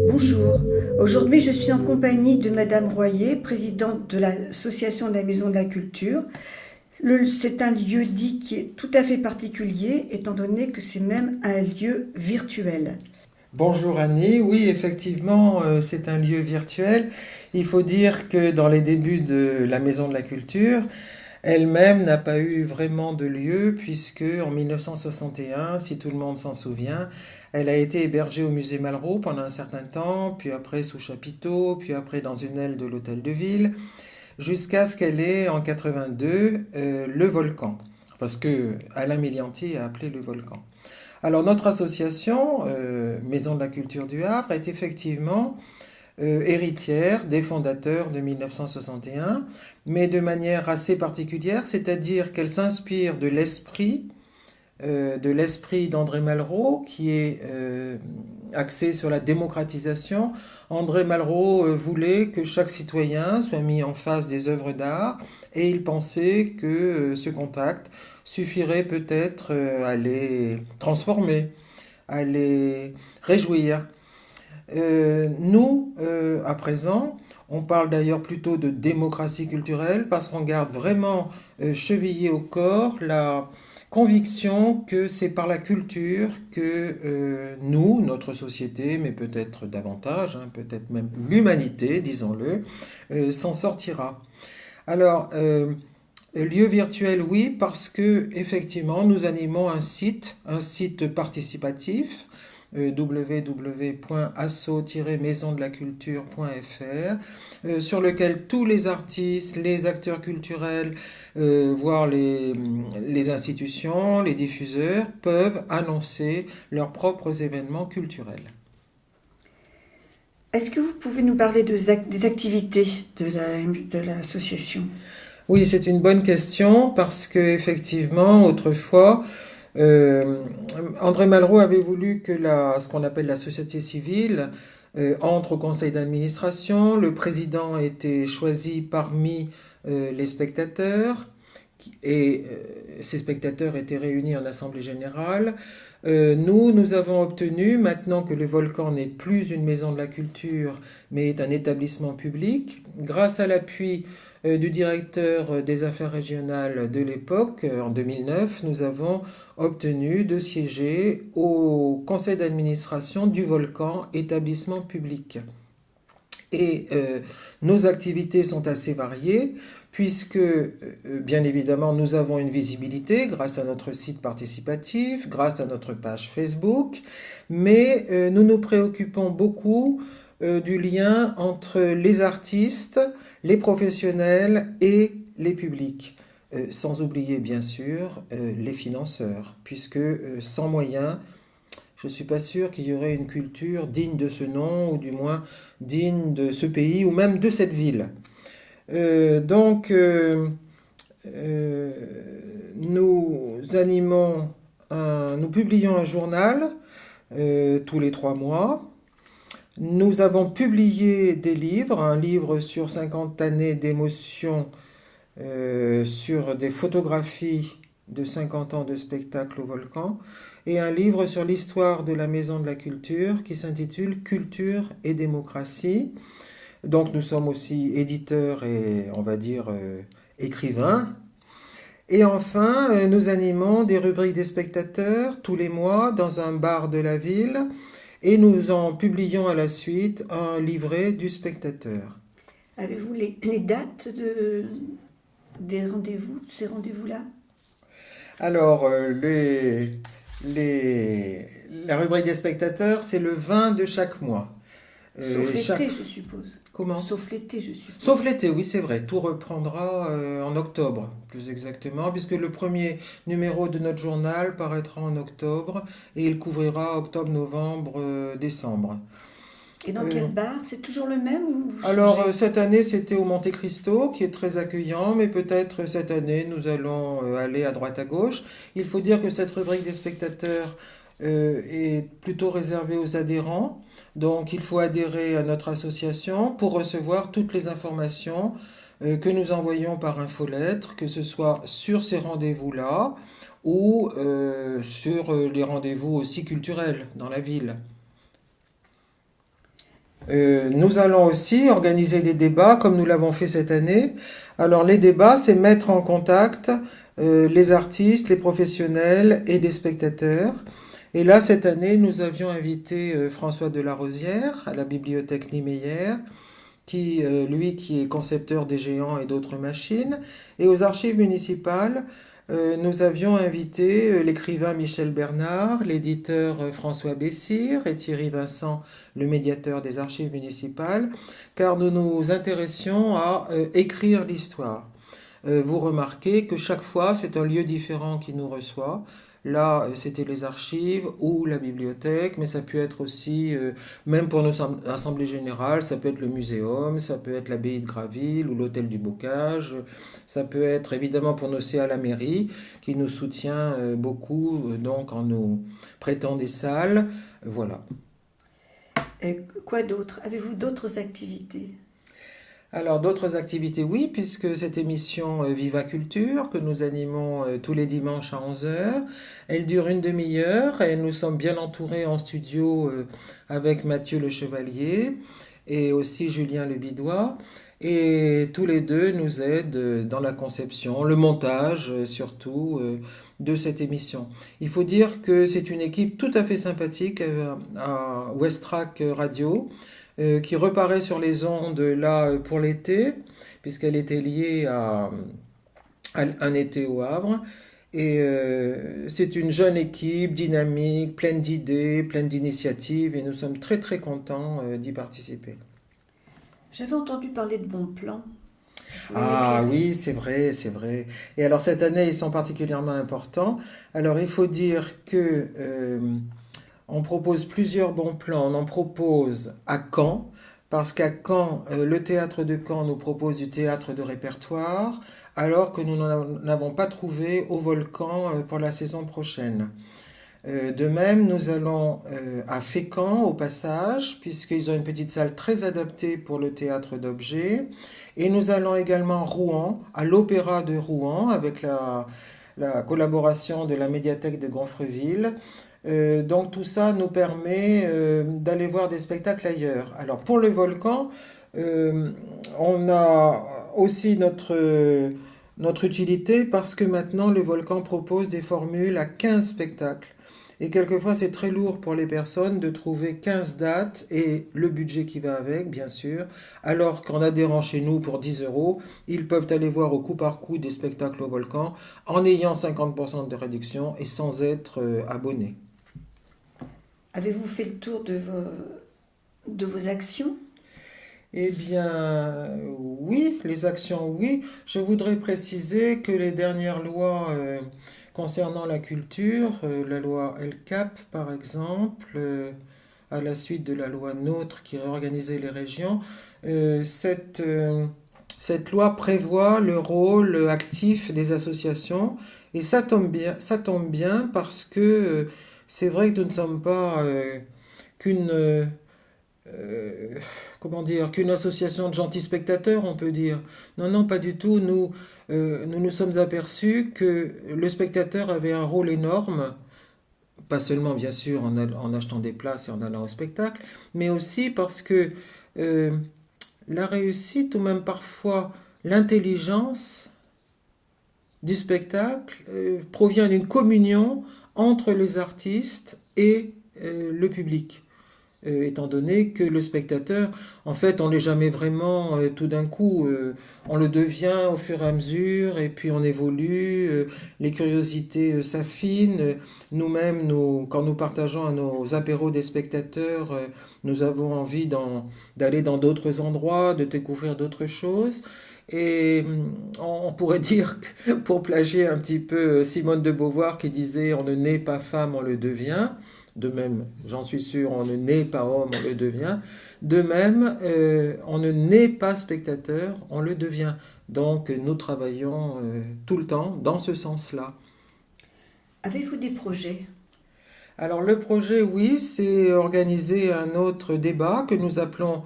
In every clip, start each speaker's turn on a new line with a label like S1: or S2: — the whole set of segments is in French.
S1: Bonjour, aujourd'hui je suis en compagnie de Madame Royer, présidente de l'association de la Maison de la Culture. C'est un lieu dit qui est tout à fait particulier, étant donné que c'est même un lieu virtuel.
S2: Bonjour Annie, oui effectivement c'est un lieu virtuel. Il faut dire que dans les débuts de la Maison de la Culture, elle-même n'a pas eu vraiment de lieu puisque en 1961, si tout le monde s'en souvient, elle a été hébergée au musée Malraux pendant un certain temps, puis après sous chapiteau, puis après dans une aile de l'hôtel de ville, jusqu'à ce qu'elle ait en 82 le volcan. Parce que Alain Mélianti a appelé le volcan. Alors notre association, Maison de la Culture du Havre, est effectivement héritière des fondateurs de 1961, mais de manière assez particulière, c'est-à-dire qu'elle s'inspire de l'esprit d'André Malraux, qui est axé sur la démocratisation. André Malraux voulait que chaque citoyen soit mis en face des œuvres d'art, et il pensait que ce contact suffirait peut-être à les transformer, à les réjouir. À présent, on parle d'ailleurs plutôt de démocratie culturelle parce qu'on garde vraiment chevillé au corps la conviction que c'est par la culture que nous, notre société, mais peut-être davantage, hein, peut-être même l'humanité, disons-le, s'en sortira. Alors, lieu virtuel, oui, parce que effectivement, nous animons un site participatif, www.asso-maisondelaculture.fr, sur lequel tous les artistes, les acteurs culturels, voire les institutions, les diffuseurs, peuvent annoncer leurs propres événements culturels.
S1: Est-ce que vous pouvez nous parler des activités de l'association?
S2: Oui, c'est une bonne question parce que effectivement, autrefois, euh, André Malraux avait voulu que ce qu'on appelle la société civile entre au conseil d'administration. Le président était choisi parmi les spectateurs et ces spectateurs étaient réunis en assemblée générale. Nous avons obtenu, maintenant que le Volcan n'est plus une maison de la culture, mais est un établissement public, grâce à l'appui du directeur des affaires régionales de l'époque, en 2009, nous avons obtenu de siéger au conseil d'administration du Volcan, établissement public. Et nos activités sont assez variées puisque, bien évidemment, nous avons une visibilité grâce à notre site participatif, grâce à notre page Facebook, mais nous nous préoccupons beaucoup du lien entre les artistes, les professionnels et les publics. Sans oublier, bien sûr, les financeurs, puisque sans moyens, je ne suis pas sûr qu'il y aurait une culture digne de ce nom, ou du moins digne de ce pays, ou même de cette ville. Donc, nous nous publions un journal tous les 3 mois. Nous avons publié des livres, un livre sur 50 années d'émotion, sur des photographies de 50 ans de spectacle au Volcan, et un livre sur l'histoire de la Maison de la Culture qui s'intitule Culture et démocratie. Donc nous sommes aussi éditeurs et on va dire écrivains. Et enfin, nous animons des rubriques des spectateurs tous les mois dans un bar de la ville et nous en publions à la suite un livret du spectateur.
S1: Avez-vous les dates des rendez-vous, de ces rendez-vous-là?
S2: Alors, la rubrique des spectateurs, c'est le 20 de chaque mois.
S1: Sauf l'été, je suppose.
S2: Comment?
S1: Sauf l'été, je suppose.
S2: Sauf l'été, oui, c'est vrai. Tout reprendra en octobre, plus exactement, puisque le premier numéro de notre journal paraîtra en octobre et il couvrira octobre, novembre, décembre.
S1: Et dans quel bar? C'est toujours le même ou vous
S2: Alors,
S1: changez?
S2: cette année, c'était au Monte Cristo, qui est très accueillant, mais peut-être cette année, nous allons aller à droite à gauche. Il faut dire que cette rubrique des spectateurs est plutôt réservée aux adhérents. Donc, il faut adhérer à notre association pour recevoir toutes les informations que nous envoyons par infolettre, que ce soit sur ces rendez-vous-là ou sur les rendez-vous aussi culturels dans la ville. Nous allons aussi organiser des débats comme nous l'avons fait cette année. Alors les débats, c'est mettre en contact les artistes, les professionnels et des spectateurs. Et là, cette année, nous avions invité François Delarosière à la bibliothèque Niemeyer, lui qui est concepteur des géants et d'autres machines. Et aux archives municipales, nous avions invité l'écrivain Michel Bernard, l'éditeur François Bessire et Thierry Vincent, le médiateur des archives municipales, car nous nous intéressions à écrire l'histoire. Vous remarquez que chaque fois, c'est un lieu différent qui nous reçoit. Là, c'était les archives ou la bibliothèque, mais ça peut être aussi, même pour nos assemblées générales, ça peut être le muséum, ça peut être l'abbaye de Graville ou l'hôtel du Bocage, ça peut être évidemment pour nos CA la mairie, qui nous soutient beaucoup donc en nous prêtant des salles. Voilà.
S1: Et quoi d'autre? Avez-vous d'autres activités?
S2: Alors d'autres activités, oui, puisque cette émission Viva Culture, que nous animons tous les dimanches à 11 heures, elle dure une demi-heure et nous sommes bien entourés en studio avec Mathieu Le Chevalier et aussi Julien Le Bidois. Et tous les deux nous aident dans la conception, le montage surtout de cette émission. Il faut dire que c'est une équipe tout à fait sympathique à Westrack Radio qui reparaît sur les ondes là pour l'été, puisqu'elle était liée à un été au Havre. Et c'est une jeune équipe dynamique, pleine d'idées, pleine d'initiatives, et nous sommes très très contents d'y participer.
S1: J'avais entendu parler de bons plans.
S2: Ah oui, c'est vrai, c'est vrai. Et alors cette année, ils sont particulièrement importants. Alors il faut dire que on propose plusieurs bons plans. On en propose à Caen, parce qu'à Caen, le théâtre de Caen nous propose du théâtre de répertoire, alors que nous n'en avons pas trouvé au Volcan pour la saison prochaine. De même, nous allons à Fécamp au passage, puisqu'ils ont une petite salle très adaptée pour le théâtre d'objets. Et nous allons également à Rouen, à l'Opéra de Rouen, avec la collaboration de la médiathèque de Gonfreville. Donc tout ça nous permet d'aller voir des spectacles ailleurs. Alors pour le Volcan, on a aussi notre utilité parce que maintenant le Volcan propose des formules à 15 spectacles. Et quelquefois, c'est très lourd pour les personnes de trouver 15 dates et le budget qui va avec, bien sûr. Alors qu'en adhérant chez nous pour 10 euros, ils peuvent aller voir au coup par coup des spectacles au Volcan en ayant 50% de réduction et sans être abonnés.
S1: Avez-vous fait le tour de vos actions?
S2: Eh bien, oui, les actions, oui. Je voudrais préciser que les dernières lois concernant la culture, la loi LCAP par exemple, à la suite de la loi NOTRe qui réorganisait les régions, cette loi prévoit le rôle actif des associations et ça tombe bien parce que c'est vrai que nous ne sommes pas qu'une comment dire, qu'une association de gentils spectateurs, on peut dire. Non, non, pas du tout. Nous sommes aperçus que le spectateur avait un rôle énorme, pas seulement bien sûr en achetant des places et en allant au spectacle, mais aussi parce que la réussite ou même parfois l'intelligence du spectacle provient d'une communion entre les artistes et le public. Étant donné que le spectateur, en fait, on n'est jamais vraiment tout d'un coup, on le devient au fur et à mesure, et puis on évolue, les curiosités s'affinent. Nous-mêmes, quand nous partageons à nos apéros des spectateurs, nous avons envie d'aller dans d'autres endroits, de découvrir d'autres choses. Et on pourrait dire, pour plagier un petit peu Simone de Beauvoir qui disait on ne naît pas femme, on le devient. De même, j'en suis sûr, on ne naît pas homme, on le devient. De même, on ne naît pas spectateur, on le devient. Donc, nous travaillons tout le temps dans ce sens-là.
S1: Avez-vous des projets?
S2: Alors, le projet, oui, c'est organiser un autre débat que nous appelons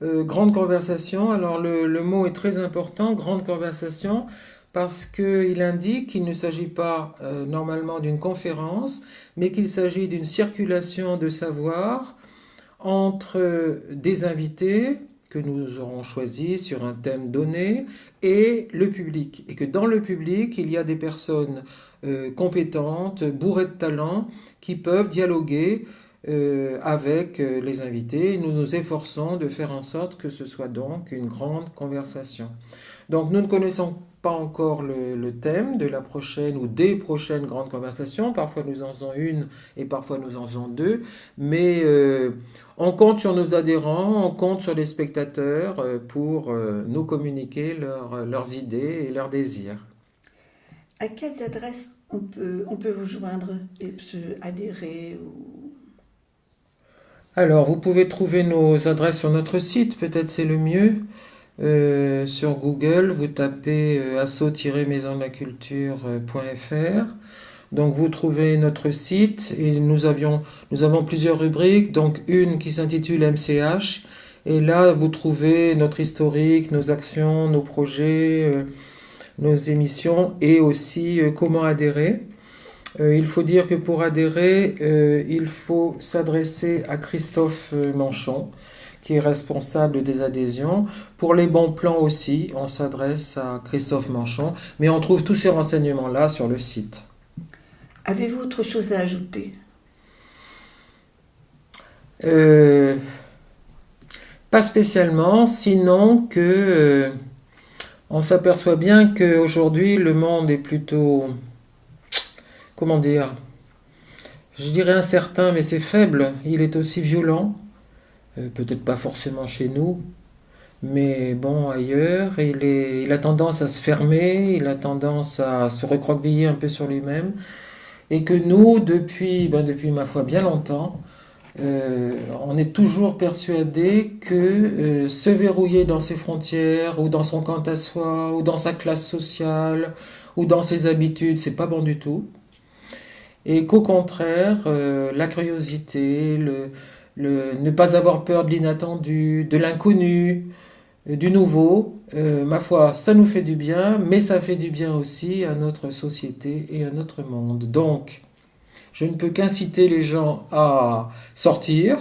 S2: grande conversation. Alors le mot est très important, grande conversation, parce qu'il indique qu'il ne s'agit pas normalement d'une conférence, mais qu'il s'agit d'une circulation de savoir entre des invités que nous aurons choisis sur un thème donné et le public. Et que dans le public, il y a des personnes compétentes, bourrées de talent, qui peuvent dialoguer avec les invités. Nous nous efforçons de faire en sorte que ce soit donc une grande conversation. Donc nous ne connaissons pas encore le thème de la prochaine ou des prochaines grandes conversations. Parfois nous en faisons une et parfois nous en faisons deux. Mais on compte sur nos adhérents, on compte sur les spectateurs pour nous communiquer leurs idées et leurs désirs.
S1: À quelles adresses on peut vous joindre et se adhérer
S2: Alors, vous pouvez trouver nos adresses sur notre site, peut-être c'est le mieux. Sur Google, vous tapez asso-maisonlaculture.fr. Donc, vous trouvez notre site et nous avons plusieurs rubriques. Donc, une qui s'intitule MCH. Et là, vous trouvez notre historique, nos actions, nos projets, nos émissions et aussi comment adhérer. Il faut dire que pour adhérer, il faut s'adresser à Christophe Manchon, qui est responsable des adhésions. Pour les bons plans aussi, on s'adresse à Christophe Manchon, mais on trouve tous ces renseignements-là sur le site.
S1: Avez-vous autre chose à ajouter ?
S2: Pas spécialement, sinon que on s'aperçoit bien qu'aujourd'hui le monde est plutôt, comment dire, je dirais incertain, mais c'est faible. Il est aussi violent, peut-être pas forcément chez nous, mais bon, ailleurs. Il a tendance à se fermer, il a tendance à se recroqueviller un peu sur lui-même. Et que nous, depuis ma foi bien longtemps, on est toujours persuadé que se verrouiller dans ses frontières, ou dans son quant à soi, ou dans sa classe sociale, ou dans ses habitudes, c'est pas bon du tout. Et qu'au contraire, la curiosité, ne pas avoir peur de l'inattendu, de l'inconnu, du nouveau, ma foi, ça nous fait du bien, mais ça fait du bien aussi à notre société et à notre monde. Donc, je ne peux qu'inciter les gens à sortir,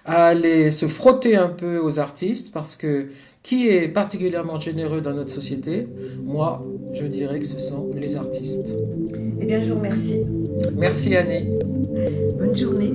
S2: à aller se frotter un peu aux artistes, parce que qui est particulièrement généreux dans notre société? Moi, je dirais que ce sont les artistes.
S1: Eh bien, je vous remercie.
S2: Merci Annie.
S1: Bonne journée.